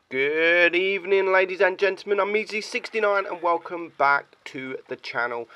Good evening, ladies and gentlemen. I'm Meadsy69 and welcome back to the channel.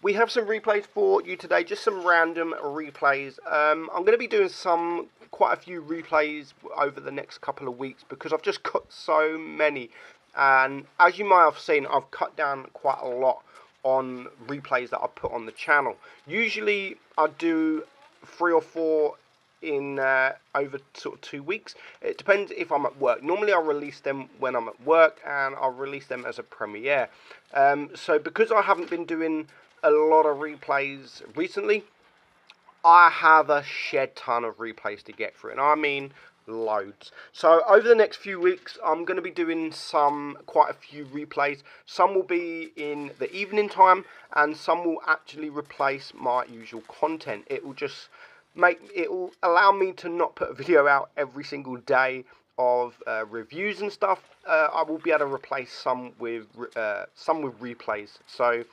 We have some replays for you today, just some random replays. I'm going to be doing quite a few replays over the next couple of weeks because I've just got so many. And as you might have seen, I've cut down quite a lot on replays that I put on the channel. Usually I do 3 or 4 in over sort of 2 weeks. It depends if I'm at work. Normally I'll release them when I'm at work, and I'll release them as a premiere. So because I haven't been doing a lot of replays recently, I have a shed ton of replays to get through, and I mean loads. So over the next few weeks I'm going to be doing quite a few replays. Some will be in the evening time and some will actually replace my usual content. It will allow me to not put a video out every single day of reviews and stuff. I will be able to replace some with replays. So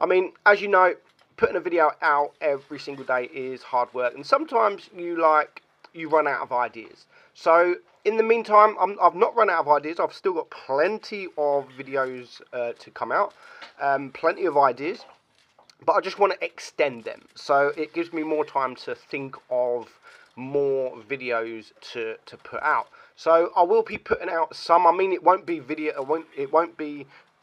I mean, as you know, putting a video out every single day is hard work, and sometimes you run out of ideas. So in the meantime, I've not run out of ideas. I've still got plenty of videos to come out, plenty of ideas, but I just want to extend them, so it gives me more time to think of more videos to put out. So I will be putting out some. I mean, it won't be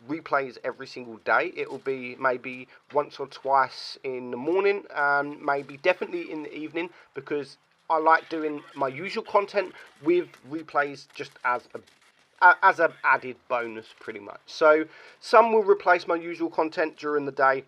replays every single day. It will be maybe once or twice in the morning, and maybe definitely in the evening, because I like doing my usual content with replays just as an added bonus, pretty much. So some will replace my usual content during the day,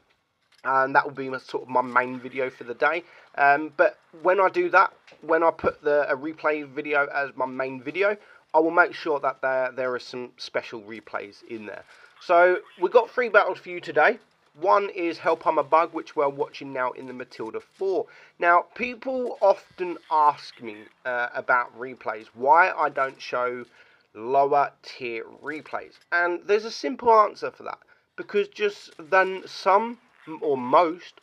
and that will be my main video for the day. But when I do that, when I put a replay video as my main video, I will make sure that there are some special replays in there. So we've got 3 battles for you today. One is Help I'm a Bug, which we're watching now in the Matilda IV. Now, people often ask me about replays, why I don't show lower tier replays. And there's a simple answer for that, because some or most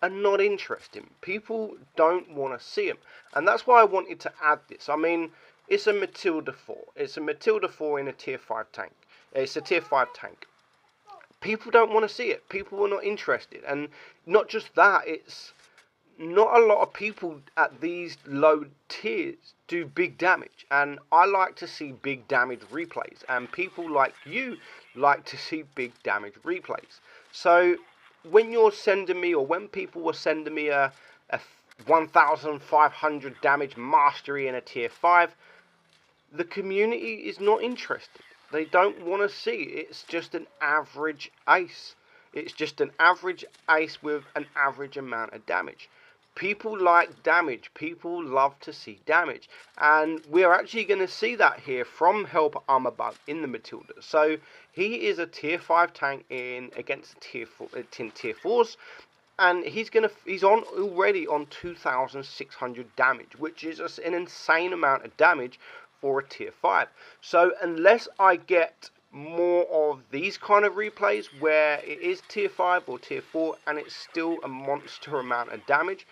are not interesting. People don't want to see them, and that's why I wanted to add this. I mean, it's a Matilda IV. It's a Matilda IV in a tier 5 tank. It's a tier 5 tank. People don't want to see it. People are not interested, and not just that, it's not a lot of people at these low tiers do big damage, and I like to see big damage replays, and people like you like to see big damage replays. So when you're sending me, or when people were sending me a 1500 damage mastery in a tier 5, the community is not interested. They don't want to see it. It's just an average ace. It's just an average ace with an average amount of damage. People like damage. People love to see damage. And we're actually going to see that here from Help I'm a Bug in the Matilda. So he is a tier 5 tank against tier 4s. And he's already on 2,600 damage, which is an insane amount of damage for a tier 5. So unless I get more of these kind of replays where it is tier 5 or tier 4 and it's still a monster amount of damage,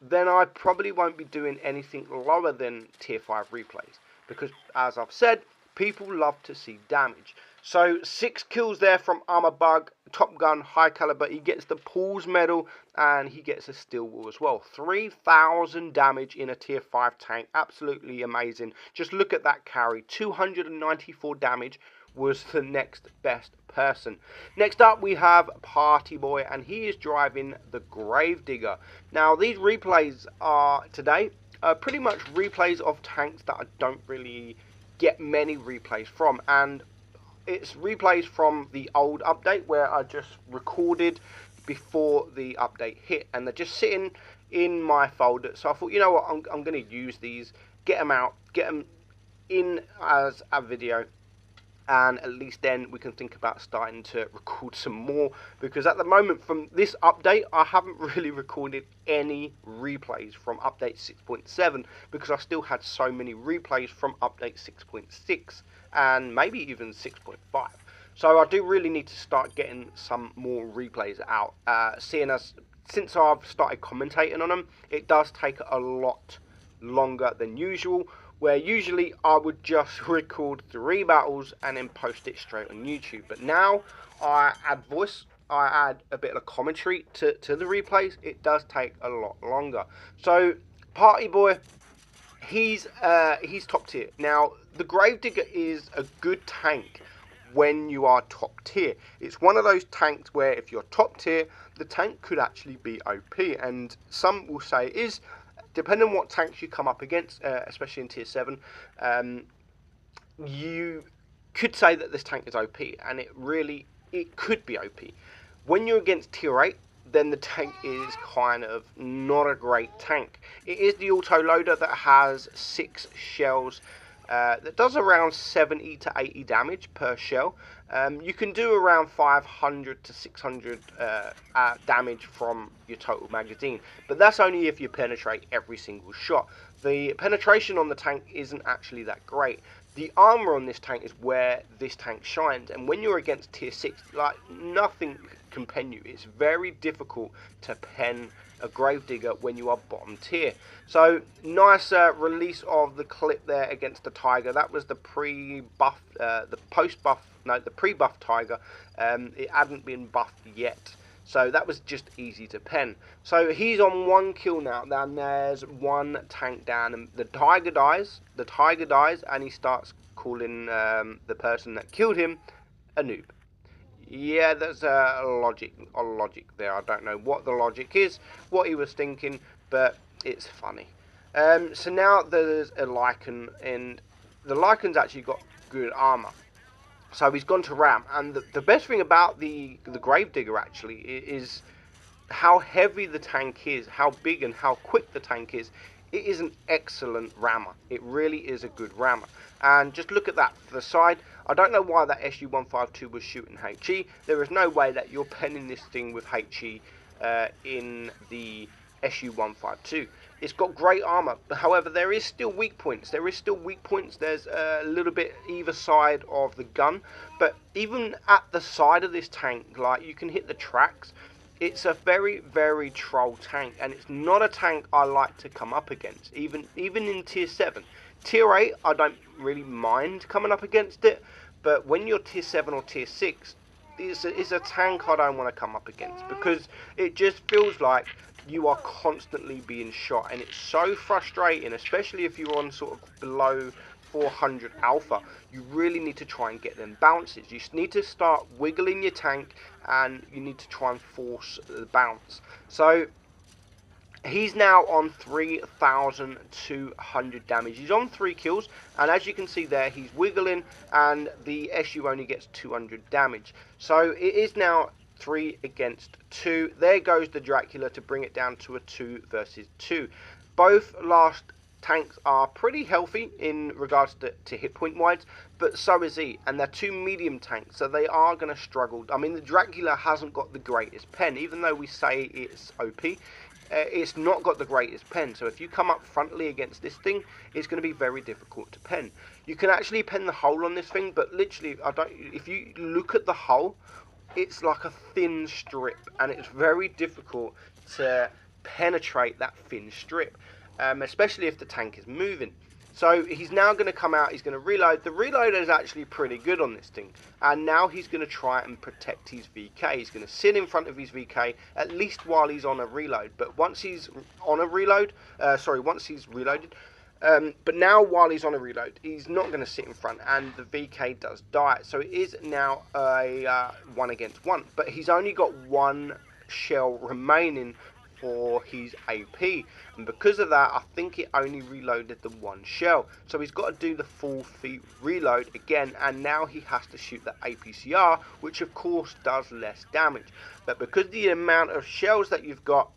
then I probably won't be doing anything lower than tier 5 replays, because as I've said, people love to see damage. So 6 kills there from I'm a Bug, Top Gun, High Caliber. He gets the Paul's medal and he gets a steel wall as well. 3,000 damage in a tier 5 tank. Absolutely amazing. Just look at that carry. 294 damage was the next best person. Next up we have Party Boy, and he is driving the Gravedigger. Now these replays today are pretty much replays of tanks that I don't really get many replays from, and it's replays from the old update where I just recorded before the update hit, and they're just sitting in my folder. So I thought, you know what, I'm going to use these, get them out, get them in as a video, and at least then we can think about starting to record some more, because at the moment from this update I haven't really recorded any replays from update 6.7 because I still had so many replays from update 6.6 and maybe even 6.5. So I do really need to start getting some more replays out, seeing as since I've started commentating on them, it does take a lot longer than usual, where usually I would just record 3 battles and then post it straight on YouTube. But now I add voice, I add a bit of commentary to the replays. It does take a lot longer. So Party Boy, he's top tier. Now the Gravedigger is a good tank when you are top tier. It's one of those tanks where if you're top tier, the tank could actually be OP, and some will say it is, depending on what tanks you come up against, especially in tier 7, you could say that this tank is OP, and it could be OP. When you're against tier 8, then the tank is kind of not a great tank. It is the auto loader that has 6 shells, that does around 70 to 80 damage per shell. You can do around 500 to 600 damage from your total magazine, but that's only if you penetrate every single shot. The penetration on the tank isn't actually that great. The armor on this tank is where this tank shines, and when you're against tier 6, like, nothing can pen you. It's very difficult to pen a Gravedigger when you are bottom tier. So nice release of the clip there against the Tiger. That was the pre-buff, the pre-buff Tiger. It hadn't been buffed yet, so that was just easy to pen. So he's on 1 kill now. Then there's 1 tank down, and the Tiger dies. The Tiger dies, and he starts calling the person that killed him a noob. Yeah, there's a logic there. I don't know what the logic is, what he was thinking, but it's funny. So now there's a Lycan, and the Lycan's actually got good armor. So he's gone to ram, and the best thing about the Gravedigger actually is how heavy the tank is, how big and how quick the tank is. It is an excellent rammer. It really is a good rammer. And just look at that for the side. I don't know why that SU-152 was shooting HE. There is no way that you're penning this thing with HE in the SU-152. It's got great armor, but however, there is still weak points. There's a little bit either side of the gun, but even at the side of this tank, like, you can hit the tracks. It's a very, very troll tank, and it's not a tank I like to come up against, even in tier 7. Tier 8, I don't really mind coming up against it, but when you're tier 7 or tier 6, it's a tank I don't want to come up against, because it just feels like you are constantly being shot, and it's so frustrating, especially if you're on sort of below 400 alpha. You really need to try and get them bounces. You need to start wiggling your tank, and you need to try and force the bounce. So he's now on 3,200 damage. He's on 3 kills, and as you can see there, he's wiggling, and the SU only gets 200 damage. So it is now 3 against 2. There goes the Dracula to bring it down to a 2 versus 2. Both last tanks are pretty healthy in regards to hit point wise, but so is he, and they're 2 medium tanks, so they are going to struggle. I mean, the Dracula hasn't got the greatest pen, even though we say it's OP. It's not got the greatest pen, so if you come up frontally against this thing, it's going to be very difficult to pen. You can actually pen the hull on this thing, but literally, if you look at the hull, it's like a thin strip, and it's very difficult to penetrate that thin strip, especially if the tank is moving. So he's now going to come out, he's going to reload. The reloader is actually pretty good on this thing, and now he's going to try and protect his VK. He's going to sit in front of his VK, at least while he's on a reload, but once he's on a reload, once he's reloaded, but now while he's on a reload, he's not going to sit in front, and the VK does die. So it is now a 1 against 1, but he's only got 1 shell remaining for his AP, and because of that, I think it only reloaded the 1 shell. So he's got to do the full reload again, and now he has to shoot the APCR, which of course does less damage. But because of the amount of shells that you've got,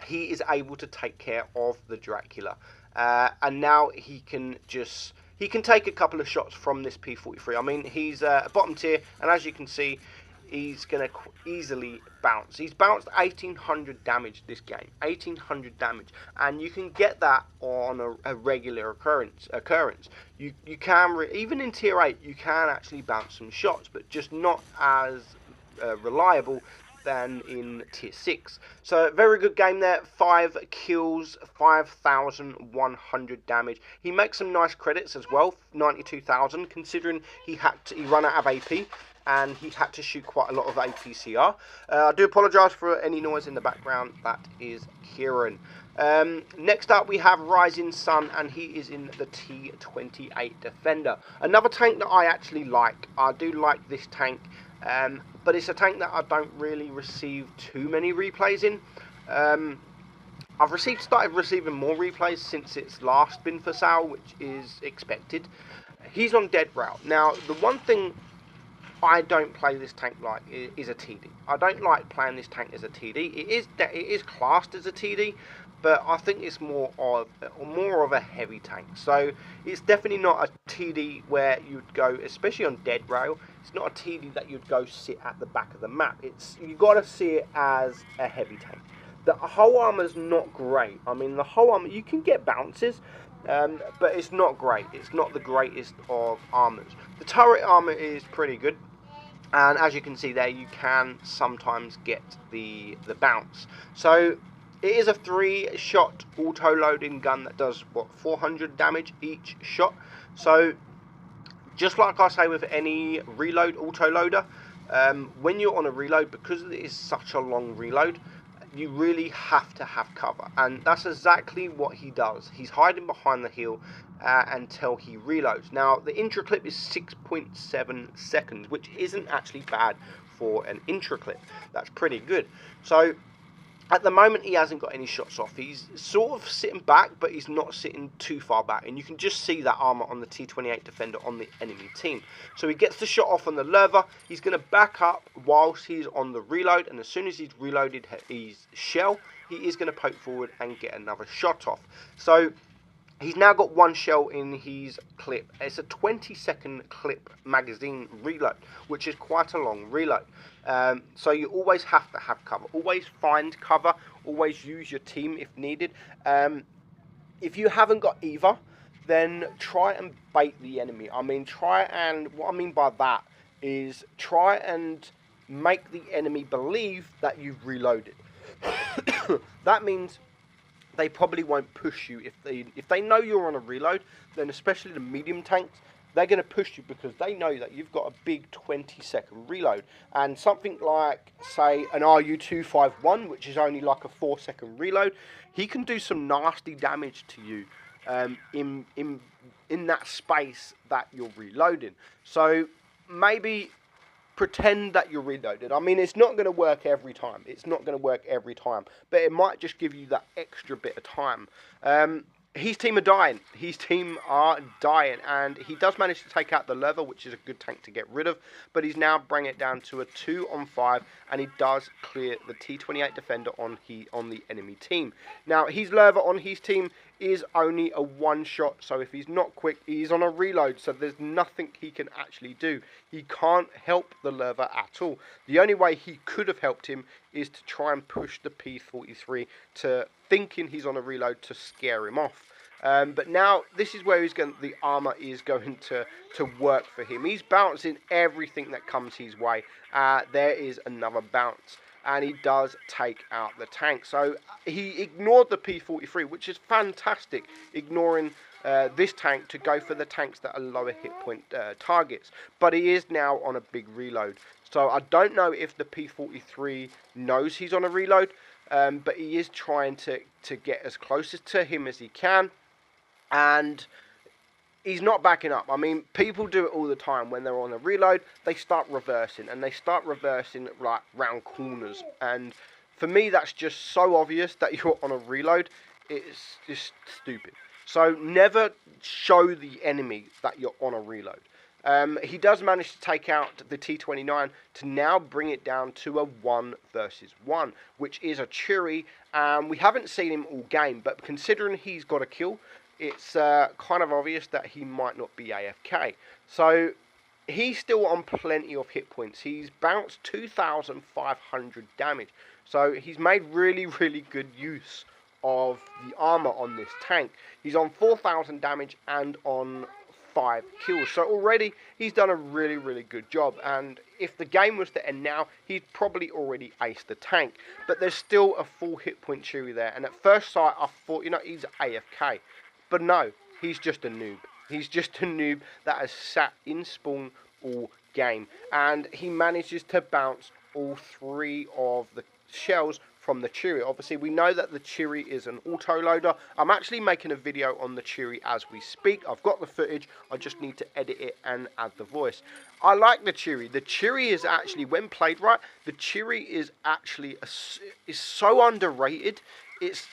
he is able to take care of the Dracula. And now he can take a couple of shots from this P43. I mean, he's bottom tier, and as you can see, he's going to easily bounce. He's bounced 1,800 damage this game, 1,800 damage, and you can get that on a regular occurrence. You can, even in tier 8, you can actually bounce some shots, but just not as reliable than in tier 6. So very good game there. 5 kills, 5,100 damage. He makes some nice credits as well, 92,000, considering he run out of AP and he had to shoot quite a lot of APCR. I do apologise for any noise in the background. That is Kieran. Next up we have Rising Sun, and he is in the T28 Defender. Another tank that I actually like. I do like this tank, but it's a tank that I don't really receive too many replays in. I've started receiving more replays since it's last been for sale, which is expected. He's on Dead Route. Now, the one thing I don't play this tank like is a TD. I don't like playing this tank as a TD. It is classed as a TD, but I think it's more of a heavy tank. So it's definitely not a TD where you'd go, especially on Dead Rail. It's not a TD that you'd go sit at the back of the map. You got to see it as a heavy tank. The hull armor's not great. I mean, the hull armor, you can get bounces, but it's not great. It's not the greatest of armors. The turret armor is pretty good. And as you can see there, you can sometimes get the bounce. So it is a 3-shot auto-loading gun that does, 400 damage each shot. So just like I say with any reload auto-loader, when you're on a reload, because it is such a long reload, you really have to have cover. And that's exactly what he does. He's hiding behind the hill until he reloads. Now, the intro clip is 6.7 seconds, which isn't actually bad for an intro clip. That's pretty good. So at the moment, he hasn't got any shots off. He's sort of sitting back, but he's not sitting too far back. And you can just see that armor on the T28 Defender on the enemy team. So he gets the shot off on the lurver. He's going to back up whilst he's on the reload. And as soon as he's reloaded his shell, he is going to poke forward and get another shot off. So he's now got 1 shell in his clip. It's a 20-second clip magazine reload, which is quite a long reload. So you always have to have cover. Always find cover. Always use your team if needed. If you haven't got either, then try and bait the enemy. I mean, what I mean by that is try and make the enemy believe that you've reloaded. That means they probably won't push you if they know you're on a reload. Then especially the medium tanks, they're going to push you because they know that you've got a big 20-second reload. And something like, say, an RU-251, which is only like a 4-second reload, he can do some nasty damage to you in that space that you're reloading. So maybe pretend that you're reloaded. I mean, it's not going to work every time. It's not going to work every time. But it might just give you that extra bit of time. His team are dying. And he does manage to take out the lurver, which is a good tank to get rid of. But he's now bringing it down to a 2-on-5, and he does clear the T28 Defender on the enemy team. Now, his lurver on his team is only a 1-shot, so if he's not quick, he's on a reload, so there's nothing he can actually do. He can't help the lurver at all. The only way he could have helped him is to try and push the P43 to thinking he's on a reload to scare him off. But now this is where the armor is going to work for him. He's bouncing everything that comes his way. There is another bounce, and he does take out the tank. So he ignored the P43, which is fantastic, ignoring this tank to go for the tanks that are lower hit point targets. But he is now on a big reload. So I don't know if the P43 knows he's on a reload, but he is trying to get as close to him as he can. And he's not backing up. I mean, people do it all the time. When they're on a reload, they start reversing. And they start reversing like round corners. And for me, that's just so obvious that you're on a reload. It's just stupid. So never show the enemy that you're on a reload. He does manage to take out the T29 to now bring it down to a 1 versus 1, which is a Churi. We haven't seen him all game, but considering he's got a kill, it's kind of obvious that he might not be AFK. So he's still on plenty of hit points. He's bounced 2,500 damage. So he's made really, really good use of the armor on this tank. He's on 4,000 damage and on 5 kills. So already he's done a really, really good job. And if the game was to end now, he'd probably already aced the tank. But there's still a full hit point Cheery there. And at first sight, I thought, you know, he's AFK. But no, he's just a noob. He's just a noob that has sat in spawn all game. And he manages to bounce all 3 of the shells from the Cheery. Obviously, we know that the Cheery is an auto-loader. I'm actually making a video on the Cheery as we speak. I've got the footage. I just need to edit it and add the voice. I like the Cheery. The Cheery is actually, when played right, the Cheery is actually is so underrated. It's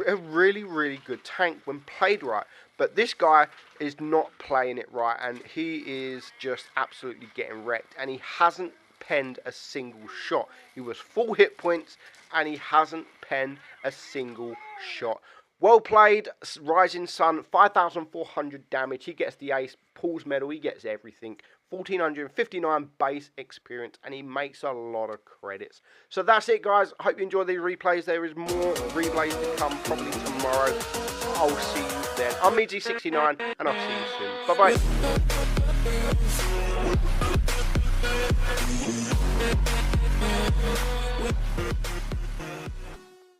a really, really good tank when played right. But this guy is not playing it right, and he is just absolutely getting wrecked. And he hasn't penned a single shot. He was full hit points, and he hasn't penned a single shot. Well played, Rising Sun, 5,400 damage. He gets the ace, Paul's medal, he gets everything. 1,459 base experience, and he makes a lot of credits. So that's it, guys. I hope you enjoy these replays. There is more replays to come probably tomorrow. I'll see you then. I'm Meadsy69, and I'll see you soon. Bye-bye.